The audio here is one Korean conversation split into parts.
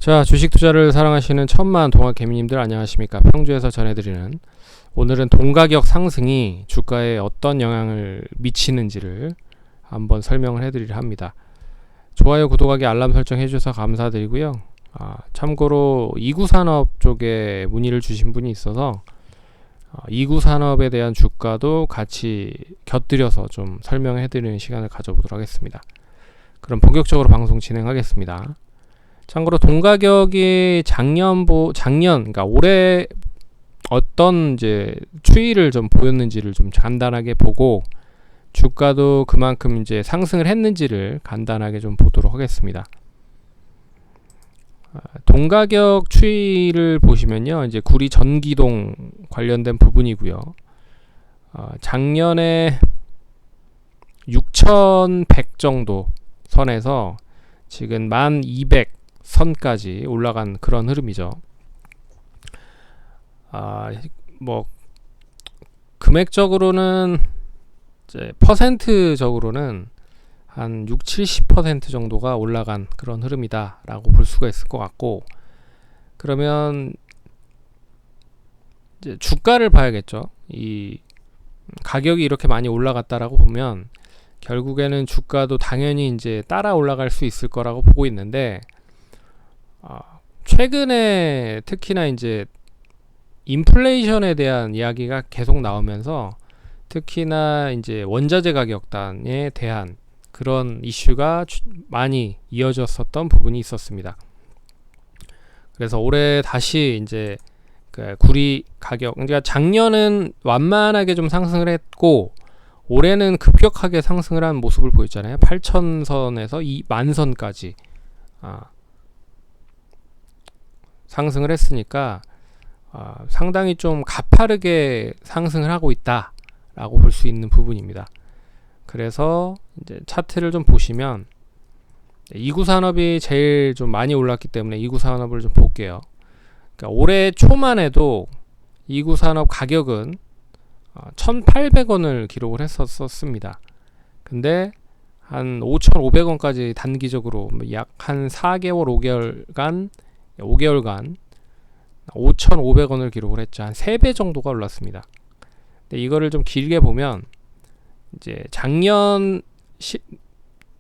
자, 주식 투자를 사랑하시는 천만 동학 개미님들 안녕하십니까? 평주에서 전해드리는 오늘은 동가격 상승이 주가에 어떤 영향을 미치는지를 한번 설명을 해드리려 합니다. 좋아요, 구독하기, 알람 설정 해주셔서 감사드리고요. 참고로 이구산업 쪽에 문의를 주신 분이 있어서 이구산업에 대한 주가도 같이 곁들여서 좀 설명해드리는 시간을 가져보도록 하겠습니다. 그럼 본격적으로 방송 진행하겠습니다. 참고로 동가격이 작년 그러니까 올해 어떤 이제 추이를 좀 보였는지를 좀 간단하게 보고 주가도 그만큼 이제 상승을 했는지를 간단하게 좀 보도록 하겠습니다. 동가격 추이를 보시면요, 이제 구리 전기동 관련된 부분이고요. 작년에 6,100 정도 선에서 지금 1,200 선까지 올라간 그런 흐름이죠. 뭐 금액적으로는 이제 퍼센트적으로는 한 60-70% 정도가 올라간 그런 흐름이다라고 볼 수가 있을 것 같고, 그러면 이제 주가를 봐야겠죠. 이 가격이 이렇게 많이 올라갔다라고 보면 결국에는 주가도 당연히 이제 따라 올라갈 수 있을 거라고 보고 있는데, 최근에 특히나 이제 인플레이션에 대한 이야기가 계속 나오면서 특히나 이제 원자재 가격단에 대한 그런 이슈가 많이 이어졌었던 부분이 있었습니다. 그래서 올해 다시 이제 그 구리 가격, 그러니까 작년은 완만하게 좀 상승을 했고 올해는 급격하게 상승을 한 모습을 보였잖아요. 8,000선에서 20,000선까지 상승을 했으니까 상당히 좀 가파르게 상승을 하고 있다라고 볼 수 있는 부분입니다. 그래서 이제 차트를 좀 보시면 이구산업이 제일 좀 많이 올랐기 때문에 이구산업을 좀 볼게요. 그러니까 올해 초만 해도 이구산업 가격은 1,800원을 기록을 했었습니다. 근데 한 5,500원까지 단기적으로 약 한 4개월 5개월간 5,500원을 기록을 했죠. 한 3배 정도가 올랐습니다. 근데 이거를 좀 길게 보면 이제 작년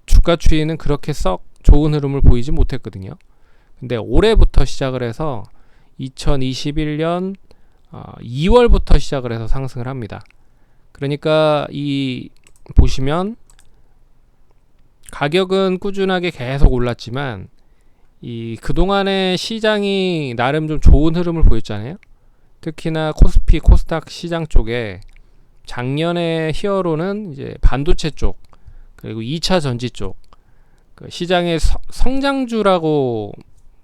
주가 추이는 그렇게 썩 좋은 흐름을 보이지 못했거든요. 근데 올해부터 시작을 해서 2021년 2월부터 시작을 해서 상승을 합니다. 그러니까 이 보시면 가격은 꾸준하게 계속 올랐지만 이 그동안의 시장이 나름 좀 좋은 흐름을 보였잖아요. 특히나 코스피 코스닥 시장 쪽에 작년의 히어로는 이제 반도체 쪽 그리고 2차 전지 쪽 그 시장의 성장주라고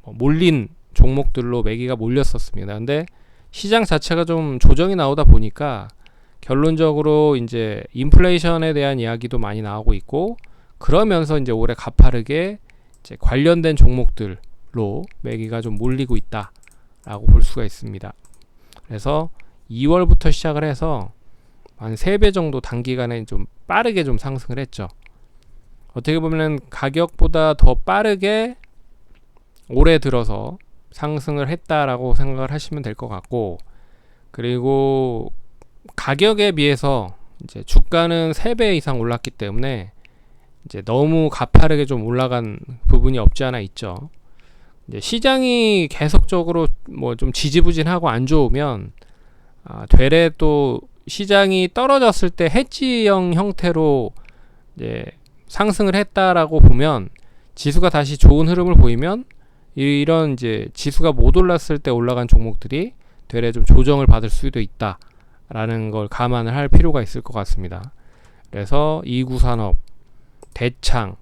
몰린 종목들로 매기가 몰렸었습니다. 근데 시장 자체가 좀 조정이 나오다 보니까 결론적으로 이제 인플레이션에 대한 이야기도 많이 나오고 있고, 그러면서 이제 올해 가파르게 이제 관련된 종목들로 매기가 좀 몰리고 있다라고 볼 수가 있습니다. 그래서 2월부터 시작을 해서 한 3배 정도 단기간에 좀 빠르게 좀 상승을 했죠. 어떻게 보면 가격보다 더 빠르게 올해 들어서 상승을 했다라고 생각을 하시면 될 것 같고, 그리고 가격에 비해서 이제 주가는 3배 이상 올랐기 때문에 이제 너무 가파르게 좀 올라간 부분이 없지 않아 있죠. 이제 시장이 계속적으로 뭐 좀 지지부진하고 안 좋으면 되레 또 시장이 떨어졌을 때 해지형 형태로 이제 상승을 했다라고 보면 지수가 다시 좋은 흐름을 보이면 이런 이제 지수가 못 올랐을 때 올라간 종목들이 되레 좀 조정을 받을 수도 있다라는 걸 감안을 할 필요가 있을 것 같습니다. 그래서 이구산업, 대창,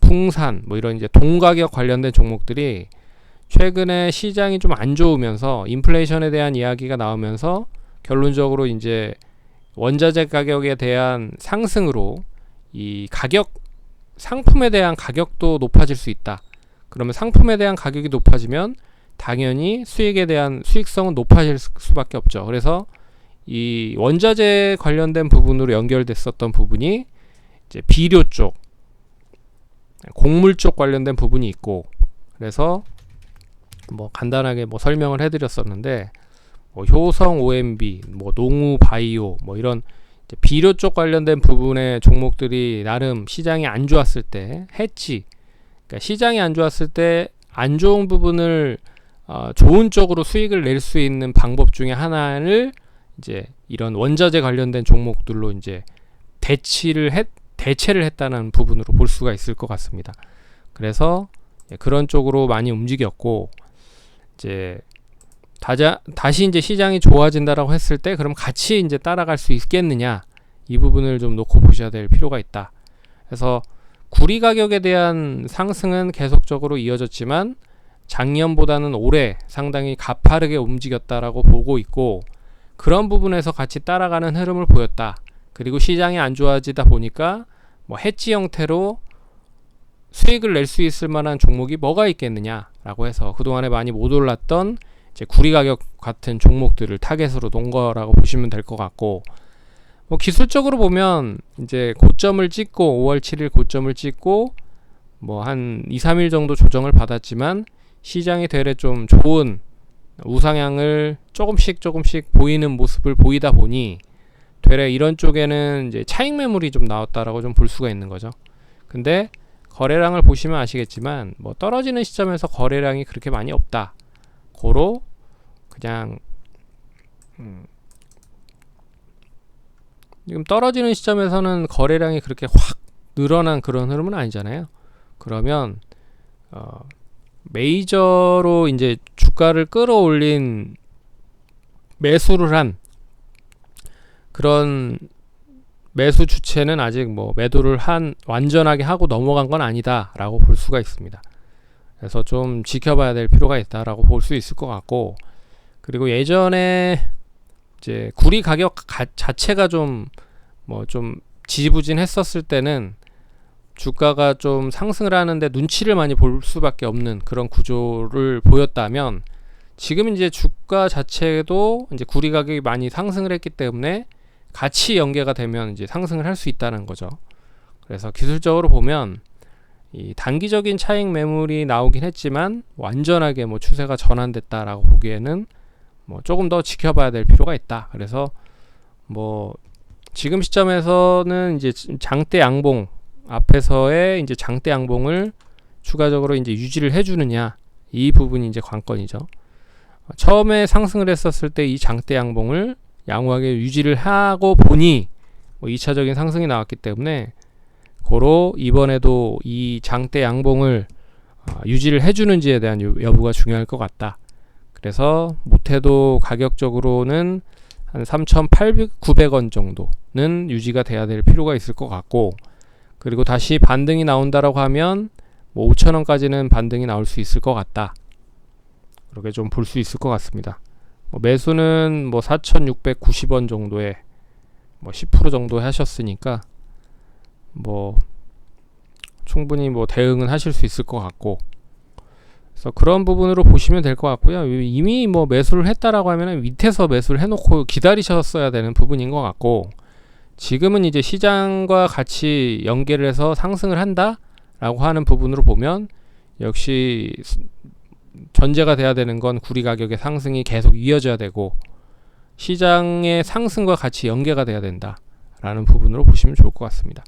풍산 뭐 이런 이제 동가격 관련된 종목들이 최근에 시장이 좀 안 좋으면서 인플레이션에 대한 이야기가 나오면서 결론적으로 이제 원자재 가격에 대한 상승으로 이 가격, 상품에 대한 가격도 높아질 수 있다. 그러면 상품에 대한 가격이 높아지면 당연히 수익에 대한 수익성은 높아질 수밖에 없죠. 그래서 이 원자재 관련된 부분으로 연결됐었던 부분이 이제 비료 쪽, 곡물 쪽 관련된 부분이 있고, 그래서 뭐 간단하게 뭐 설명을 해드렸었는데, 뭐 효성 OMB, 뭐 농우 바이오, 뭐 이런 비료 쪽 관련된 부분의 종목들이 나름 시장이 안 좋았을 때 해치, 그러니까 시장이 안 좋았을 때 안 좋은 부분을 좋은 쪽으로 수익을 낼 수 있는 방법 중에 하나를 이제 이런 원자재 관련된 종목들로 이제 대체를 했다는 부분으로 볼 수가 있을 것 같습니다. 그래서 그런 쪽으로 많이 움직였고, 이제 다시 이제 시장이 좋아진다라고 했을 때 그럼 같이 이제 따라갈 수 있겠느냐, 이 부분을 좀 놓고 보셔야 될 필요가 있다. 그래서 구리 가격에 대한 상승은 계속적으로 이어졌지만 작년보다는 올해 상당히 가파르게 움직였다라고 보고 있고, 그런 부분에서 같이 따라가는 흐름을 보였다. 그리고 시장이 안 좋아지다 보니까 뭐 해지 형태로 수익을 낼 수 있을 만한 종목이 뭐가 있겠느냐라고 해서 그동안에 많이 못 올랐던 이제 구리 가격 같은 종목들을 타겟으로 놓은 거라고 보시면 될 것 같고, 뭐 기술적으로 보면 이제 고점을 찍고 5월 7일 고점을 찍고 뭐 한 2, 3일 정도 조정을 받았지만 시장이 되레 좀 좋은 우상향을 조금씩 보이는 모습을 보이다 보니 되레 이런 쪽에는 이제 차익 매물이 좀 나왔다라고 좀 볼 수가 있는 거죠. 근데 거래량을 보시면 아시겠지만 뭐 떨어지는 시점에서 거래량이 그렇게 많이 없다. 고로 그냥 지금 떨어지는 시점에서는 거래량이 그렇게 확 늘어난 그런 흐름은 아니잖아요. 그러면 메이저로 이제 주가를 끌어올린 매수를 한 그런 매수 주체는 아직 뭐 매도를 완전하게 하고 넘어간 건 아니다라고 볼 수가 있습니다. 그래서 좀 지켜봐야 될 필요가 있다라고 볼 수 있을 것 같고, 그리고 예전에 이제 구리 가격 자체가 좀 지지부진했었을 때는 주가가 좀 상승을 하는데 눈치를 많이 볼 수밖에 없는 그런 구조를 보였다면, 지금 이제 주가 자체도 이제 구리 가격이 많이 상승을 했기 때문에 같이 연계가 되면 이제 상승을 할 수 있다는 거죠. 그래서 기술적으로 보면 이 단기적인 차익 매물이 나오긴 했지만 완전하게 뭐 추세가 전환됐다라고 보기에는 뭐 조금 더 지켜봐야 될 필요가 있다. 그래서 뭐 지금 시점에서는 이제 장대 양봉 앞에서의 이제 장대 양봉을 추가적으로 이제 유지를 해주느냐, 이 부분이 이제 관건이죠. 처음에 상승을 했었을 때 이 장대 양봉을 양호하게 유지를 하고 보니 뭐 2차적인 상승이 나왔기 때문에 고로 이번에도 이 장대 양봉을 유지를 해주는지에 대한 여부가 중요할 것 같다. 그래서 못해도 가격적으로는 한 3,800, 900원 정도는 유지가 돼야 될 필요가 있을 것 같고, 그리고 다시 반등이 나온다라고 하면 뭐 5,000원까지는 반등이 나올 수 있을 것 같다. 그렇게 좀 볼 수 있을 것 같습니다. 매수는 뭐 4,690원 정도에 뭐 10% 정도 하셨으니까 뭐 충분히 뭐 대응은 하실 수 있을 것 같고, 그래서 그런 부분으로 보시면 될 것 같고요. 이미 뭐 매수를 했다라고 하면 밑에서 매수를 해놓고 기다리셨어야 되는 부분인 것 같고, 지금은 이제 시장과 같이 연계를 해서 상승을 한다라고 하는 부분으로 보면 역시 전제가 돼야 되는 건 구리 가격의 상승이 계속 이어져야 되고 시장의 상승과 같이 연계가 돼야 된다라는 부분으로 보시면 좋을 것 같습니다.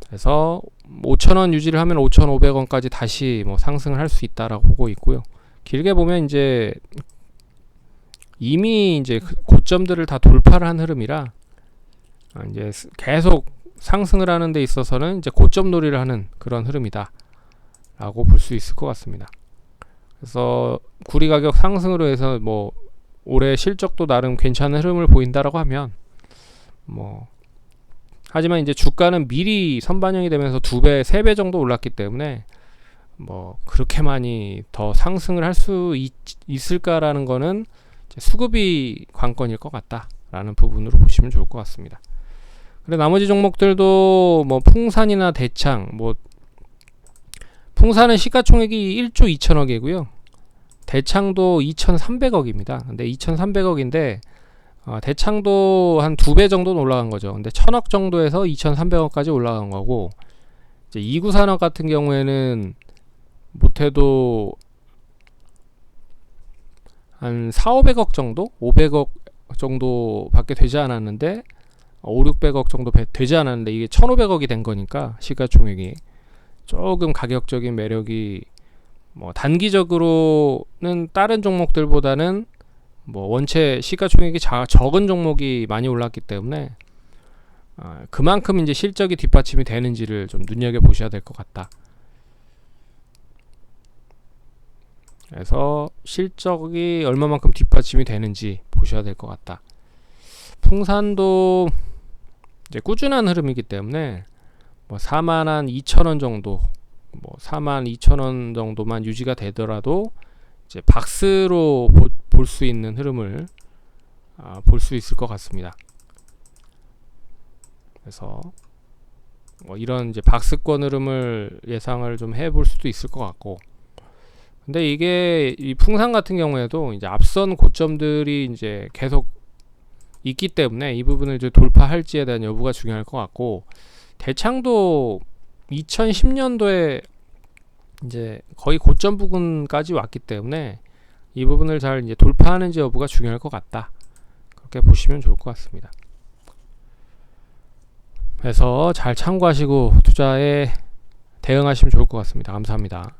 그래서 5,000원 유지를 하면 5,500원까지 다시 뭐 상승을 할 수 있다라고 보고 있고요. 길게 보면 이제 이미 이제 고점들을 다 돌파를 한 흐름이라 이제 계속 상승을 하는 데 있어서는 이제 고점 놀이를 하는 그런 흐름이다 라고 볼 수 있을 것 같습니다. 그래서 구리 가격 상승으로 해서 뭐 올해 실적도 나름 괜찮은 흐름을 보인다라고 하면 뭐 하지만 이제 주가는 미리 선반영이 되면서 2배, 3배 정도 올랐기 때문에 뭐 그렇게 많이 더 상승을 할 수 있을까라는 거는 수급이 관건일 것 같다라는 부분으로 보시면 좋을 것 같습니다. 그래 나머지 종목들도 뭐 풍산이나 대창, 뭐 풍산은 시가총액이 1조 2천억이고요. 대창도 2,300억입니다. 근데 2,300억인데 대창도 한 2배 정도는 올라간 거죠. 근데 1,000억 정도에서 2,300억까지 올라간 거고, 이제 이구산업 같은 경우에는 못해도 한 4, 500억 정도? 500억 정도밖에 되지 않았는데 5, 600억 정도 되지 않았는데 이게 1,500억이 된 거니까 시가총액이 조금 가격적인 매력이 뭐 단기적으로는 다른 종목들보다는 뭐 원체 시가총액이 적은 종목이 많이 올랐기 때문에 그만큼 이제 실적이 뒷받침이 되는지를 좀 눈여겨 보셔야 될 것 같다. 그래서 실적이 얼마만큼 뒷받침이 되는지 보셔야 될 것 같다. 풍산도 이제 꾸준한 흐름이기 때문에 뭐 42,000원 정도, 뭐 42,000원 정도만 유지가 되더라도 이제 박스로 볼 수 있는 흐름을 볼 수 있을 것 같습니다. 그래서 뭐 이런 이제 박스권 흐름을 예상을 좀 해볼 수도 있을 것 같고, 근데 이게 이 풍산 같은 경우에도 이제 앞선 고점들이 이제 계속 있기 때문에 이 부분을 이제 돌파할지에 대한 여부가 중요할 것 같고, 대창도 2010년도에 이제 거의 고점 부근까지 왔기 때문에 이 부분을 잘 이제 돌파하는지 여부가 중요할 것 같다. 그렇게 보시면 좋을 것 같습니다. 그래서 잘 참고하시고 투자에 대응하시면 좋을 것 같습니다. 감사합니다.